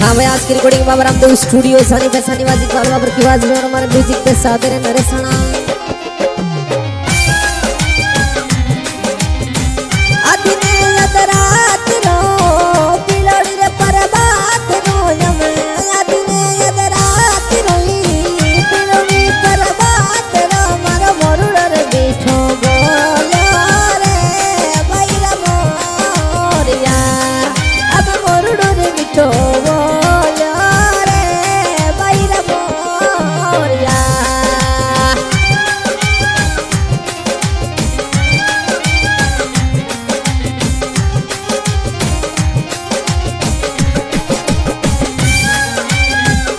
हाँ भाई आज की रिकॉर्डिंग बाबा रामदेव स्टूडियो सानी पैसानी वाजी काल बाबर की आवाज में और हमारे म्यूजिक पे साथ दे रहे नरेश राणा।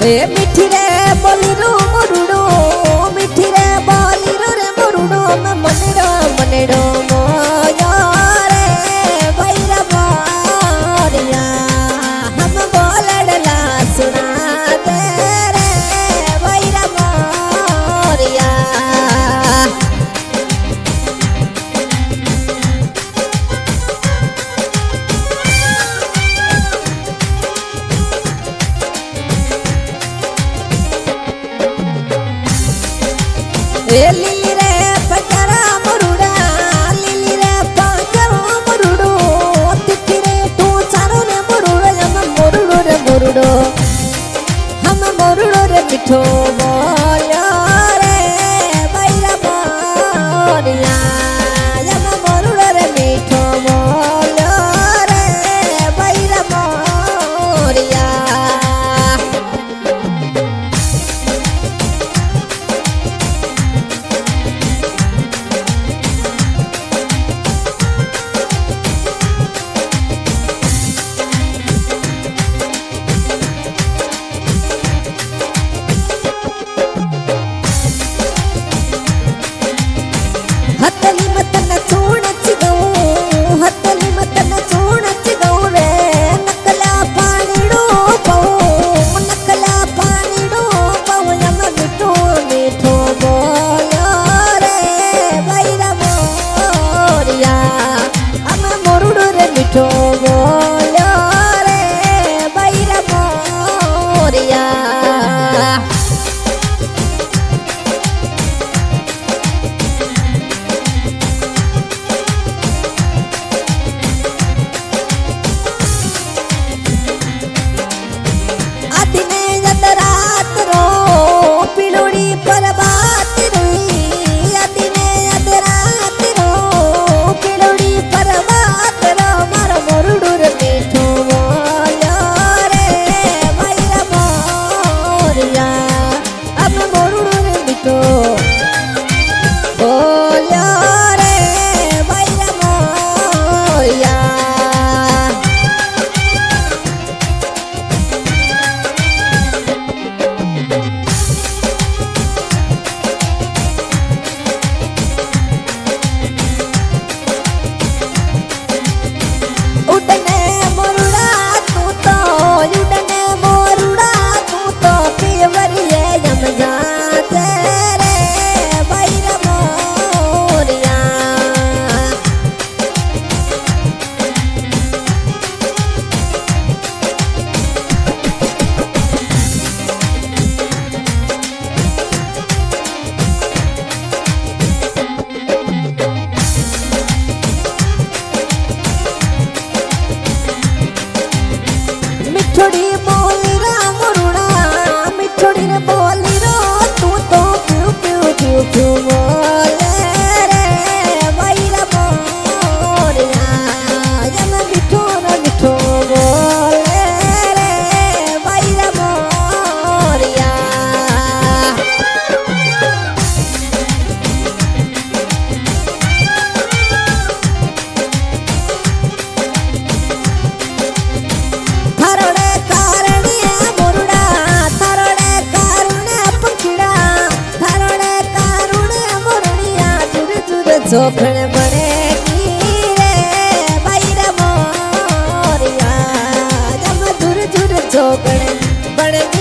ए मिठी रे बोली रो मुरुडो मिठी रे बोली रो रे मुरुडो मनेडो मोया रे भैरा मोरिया हम बोलडला सुना दे रे भैरा मोरिया। लिली रे पंजरा मुरुडा लिली रे पंजरा मुरुडो तिथि रे तू चारो रे मुरुडो हम मुरुडो रे मिठो बोलो रे भैरा मोरिया हम मुरुडो रे मिठो बोलो रे भैरा मोरिया। हतली मतन चूणची गऊ हतली मतन चूणची गऊ रे नकला पाणीडो पाऊ यम मिठो मिठो बोलो रे भैरा मोरिया हम मुरुडो रे मिठो बोलो रे भैरा मोरिया। मिठोड़ी बोली रा मुरुडा मिठोड़ी रे बोली रो तू तो प्यू प्यू प्यू प्यू बोले रे भैरा मोरिया यम मिठो बोले रे भैरा मोरिया। चोखण बनेगी रे भैरा मोरिया जब झुर झुर चोखण बनेगी।